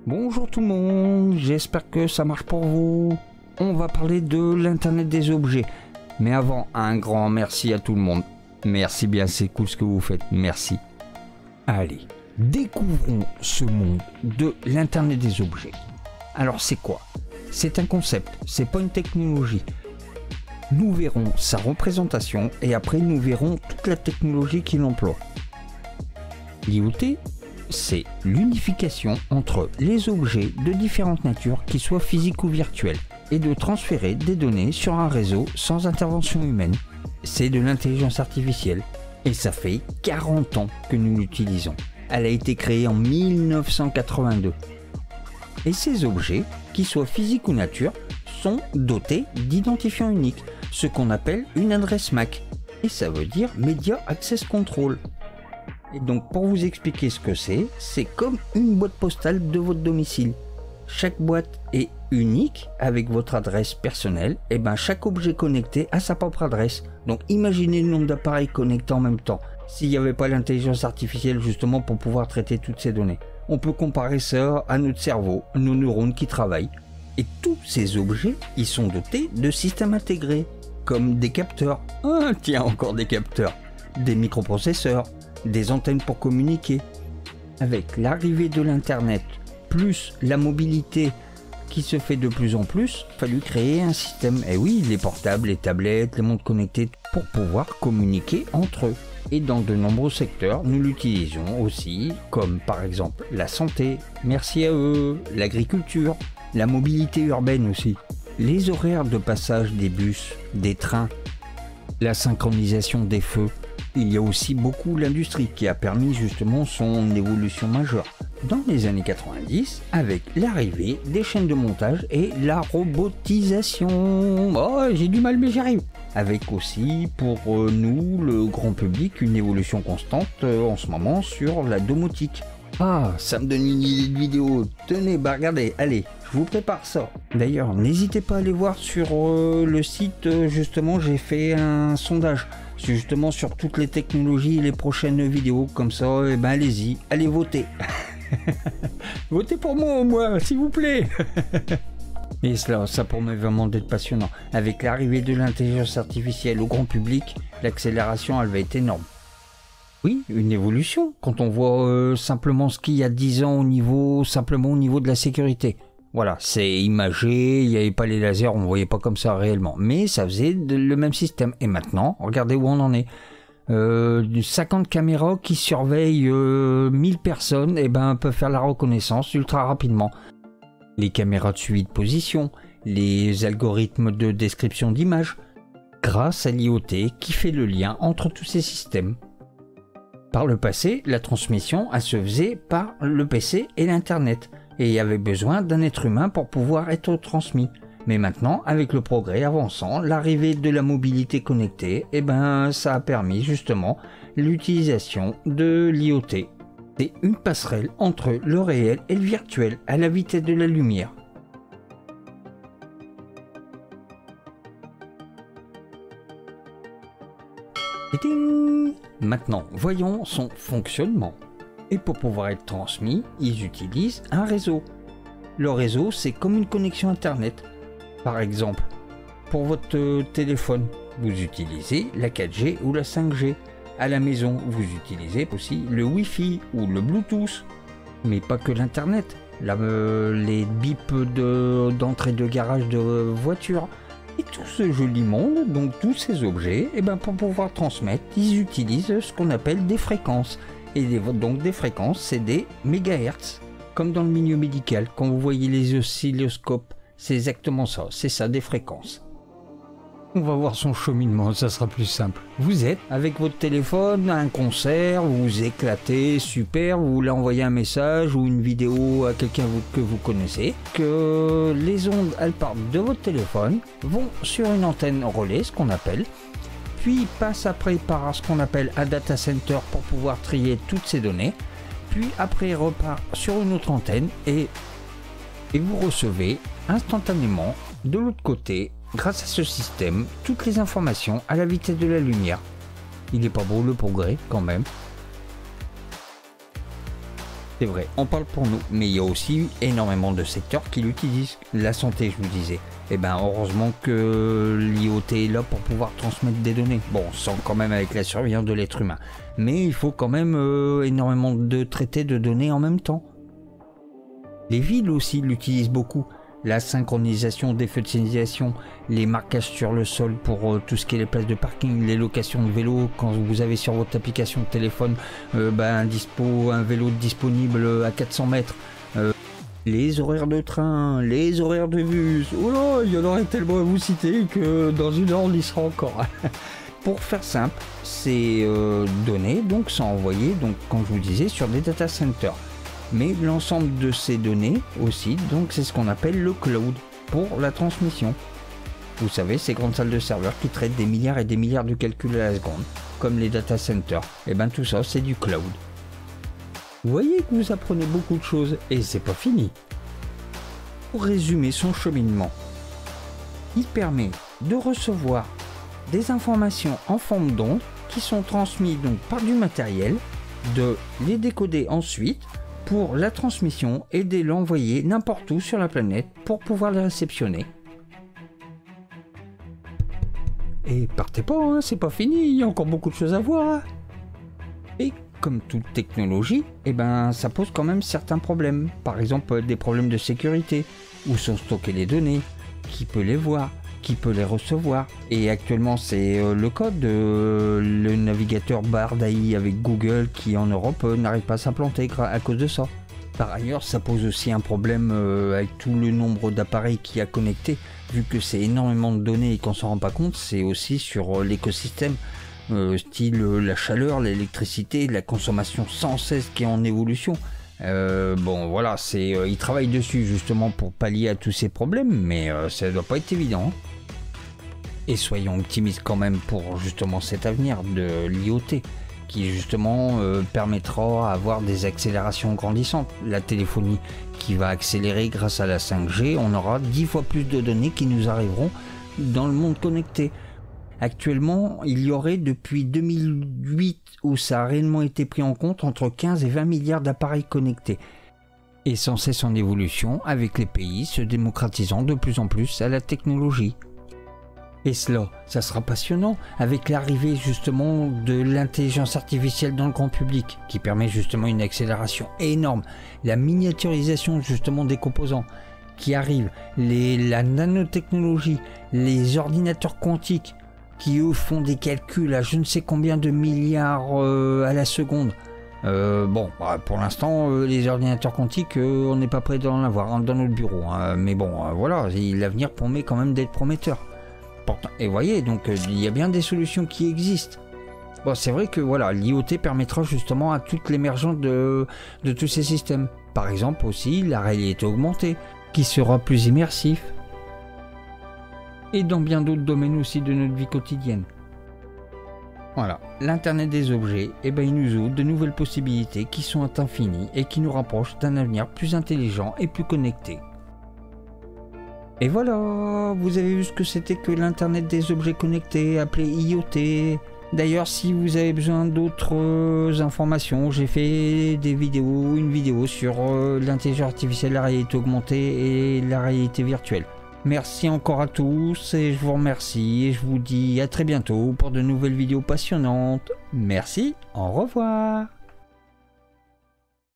Bonjour tout le monde, j'espère que ça marche pour vous. On va parler de l'internet des objets. Mais avant, un grand merci à tout le monde. Merci bien, c'est cool ce que vous faites, merci. Allez, découvrons ce monde de l'internet des objets. Alors c'est quoi? C'est un concept, c'est pas une technologie. Nous verrons sa représentation et après nous verrons toute la technologie qu'il emploie. L'IoT, c'est l'unification entre les objets de différentes natures, qu'ils soient physiques ou virtuels, et de transférer des données sur un réseau sans intervention humaine. C'est de l'intelligence artificielle et ça fait 40 ans que nous l'utilisons. Elle a été créée en 1982. Et ces objets, qu'ils soient physiques ou nature, sont dotés d'identifiants uniques, ce qu'on appelle une adresse MAC. Et ça veut dire Media Access Control. Et donc pour vous expliquer ce que c'est comme une boîte postale de votre domicile. Chaque boîte est unique avec votre adresse personnelle, et bien chaque objet connecté a sa propre adresse. Donc imaginez le nombre d'appareils connectés en même temps, s'il n'y avait pas l'intelligence artificielle justement pour pouvoir traiter toutes ces données. On peut comparer ça à notre cerveau, nos neurones qui travaillent. Et tous ces objets, ils sont dotés de systèmes intégrés, comme des capteurs. Ah tiens, encore des capteurs. Des microprocesseurs, des antennes pour communiquer. Avec l'arrivée de l'internet, plus la mobilité qui se fait de plus en plus, il a fallu créer un système. Et oui, les portables, les tablettes, les montres connectées, pour pouvoir communiquer entre eux. Et dans de nombreux secteurs, nous l'utilisons aussi, comme par exemple la santé, merci à eux, l'agriculture, la mobilité urbaine aussi, les horaires de passage des bus, des trains, la synchronisation des feux. Il y a aussi beaucoup l'industrie qui a permis justement son évolution majeure. Dans les années 90, avec l'arrivée des chaînes de montage et la robotisation. Oh, j'ai du mal mais j'y arrive. Avec aussi pour nous, le grand public, une évolution constante en ce moment sur la domotique. Ah, ça me donne une idée de vidéo. Tenez, bah regardez, allez, je vous prépare ça. D'ailleurs, n'hésitez pas à aller voir sur le site, justement, j'ai fait un sondage. Justement sur toutes les technologies et les prochaines vidéos, comme ça, et ben allez-y, allez voter. Votez pour moi, s'il vous plaît. Et cela, ça promet vraiment d'être passionnant. Avec l'arrivée de l'intelligence artificielle au grand public, l'accélération, elle va être énorme. Oui, une évolution, quand on voit simplement ce qu'il y a 10 ans simplement au niveau de la sécurité. Voilà, c'est imagé, il n'y avait pas les lasers, on ne voyait pas comme ça réellement. Mais ça faisait le même système. Et maintenant, regardez où on en est. 50 caméras qui surveillent 1000 personnes, et ben peuvent faire la reconnaissance ultra rapidement. Les caméras de suivi de position, les algorithmes de description d'images, grâce à l'IoT qui fait le lien entre tous ces systèmes. Par le passé, la transmission, elle se faisait par le PC et l'Internet. Et il y avait besoin d'un être humain pour pouvoir être transmis. Mais maintenant, avec le progrès avançant, l'arrivée de la mobilité connectée, eh ben, ça a permis justement l'utilisation de l'IoT. C'est une passerelle entre le réel et le virtuel à la vitesse de la lumière. Maintenant, voyons son fonctionnement. Et pour pouvoir être transmis, ils utilisent un réseau. Le réseau, c'est comme une connexion Internet. Par exemple, pour votre téléphone, vous utilisez la 4G ou la 5G. À la maison, vous utilisez aussi le Wi-Fi ou le Bluetooth. Mais pas que l'Internet. Les bips d'entrée de garage de voiture. Et tout ce joli monde, donc tous ces objets, et ben pour pouvoir transmettre, ils utilisent ce qu'on appelle des fréquences. Et donc des fréquences, c'est des mégahertz, comme dans le milieu médical. Quand vous voyez les oscilloscopes, c'est exactement ça, c'est ça, des fréquences. On va voir son cheminement, ça sera plus simple. Vous êtes avec votre téléphone à un concert, vous vous éclatez, super, vous voulez envoyer un message ou une vidéo à quelqu'un que vous connaissez, que les ondes, elles partent de votre téléphone, vont sur une antenne relais, ce qu'on appelle, puis passe après par ce qu'on appelle un data center pour pouvoir trier toutes ces données, puis après repart sur une autre antenne et vous recevez instantanément de l'autre côté, grâce à ce système, toutes les informations à la vitesse de la lumière. Il n'est pas beau le progrès quand même. C'est vrai, on parle pour nous, mais il y a aussi énormément de secteurs qui l'utilisent. La santé, je vous disais. Et ben heureusement que l'IoT est là pour pouvoir transmettre des données. Bon, sans quand même avec la surveillance de l'être humain. Mais il faut quand même énormément de traités de données en même temps. Les villes aussi l'utilisent beaucoup. La synchronisation des feux de signalisation, les marquages sur le sol pour tout ce qui est les places de parking, les locations de vélos, quand vous avez sur votre application de téléphone un vélo disponible à 400 mètres, les horaires de train, les horaires de bus, oh là, il y en aurait tellement à vous citer que dans une heure on y sera encore. Pour faire simple, ces données donc sont envoyées, donc, comme je vous disais, sur des data centers. Mais l'ensemble de ces données aussi, donc c'est ce qu'on appelle le cloud pour la transmission. Vous savez, ces grandes salles de serveurs qui traitent des milliards et des milliards de calculs à la seconde, comme les data centers. Et bien tout ça, c'est du cloud. Vous voyez que vous apprenez beaucoup de choses et c'est pas fini. Pour résumer son cheminement, il permet de recevoir des informations en forme d'ondes qui sont transmises donc par du matériel, de les décoder ensuite pour la transmission et de l'envoyer n'importe où sur la planète pour pouvoir les réceptionner. Et partez pas, hein, c'est pas fini, il y a encore beaucoup de choses à voir. Et comme toute technologie, eh ben, ça pose quand même certains problèmes. Par exemple, des problèmes de sécurité. Où sont stockées les données? Qui peut les voir? Qui peut les recevoir? Et actuellement, c'est le code, le navigateur Bard AI avec Google qui en Europe n'arrive pas à s'implanter à cause de ça. Par ailleurs, ça pose aussi un problème avec tout le nombre d'appareils qu'il y a connectés, vu que c'est énormément de données et qu'on s'en rend pas compte, c'est aussi sur l'écosystème, style la chaleur, l'électricité, la consommation sans cesse qui est en évolution. Bon voilà, ils travaillent dessus justement pour pallier à tous ces problèmes, mais ça ne doit pas être évident. Et soyons optimistes quand même pour justement cet avenir de l'IoT, qui justement permettra d'avoir des accélérations grandissantes. La téléphonie qui va accélérer grâce à la 5G, on aura 10 fois plus de données qui nous arriveront dans le monde connecté. Actuellement, il y aurait depuis 2008, où ça a réellement été pris en compte, entre 15 et 20 milliards d'appareils connectés. Et sans cesse en évolution, avec les pays se démocratisant de plus en plus à la technologie. Et cela, ça sera passionnant, avec l'arrivée justement de l'intelligence artificielle dans le grand public, qui permet justement une accélération énorme, la miniaturisation justement des composants qui arrivent, la nanotechnologie, les ordinateurs quantiques, qui eux font des calculs à je ne sais combien de milliards à la seconde. Pour l'instant, les ordinateurs quantiques, on n'est pas prêt d'en avoir dans notre bureau. Hein, mais bon, voilà, l'avenir promet quand même d'être prometteur. Et vous voyez, donc il y a bien des solutions qui existent. Bon, c'est vrai que voilà, l'IoT permettra justement à toute l'émergence de tous ces systèmes. Par exemple aussi la réalité augmentée, qui sera plus immersif. Et dans bien d'autres domaines aussi de notre vie quotidienne. Voilà, l'internet des objets, il nous ouvre de nouvelles possibilités qui sont infinies et qui nous rapprochent d'un avenir plus intelligent et plus connecté. Et voilà, vous avez vu ce que c'était que l'internet des objets connectés, appelé IoT. D'ailleurs, si vous avez besoin d'autres informations, j'ai fait une vidéo sur l'intelligence artificielle, la réalité augmentée et la réalité virtuelle. Merci encore à tous et je vous remercie et je vous dis à très bientôt pour de nouvelles vidéos passionnantes. Merci, au revoir.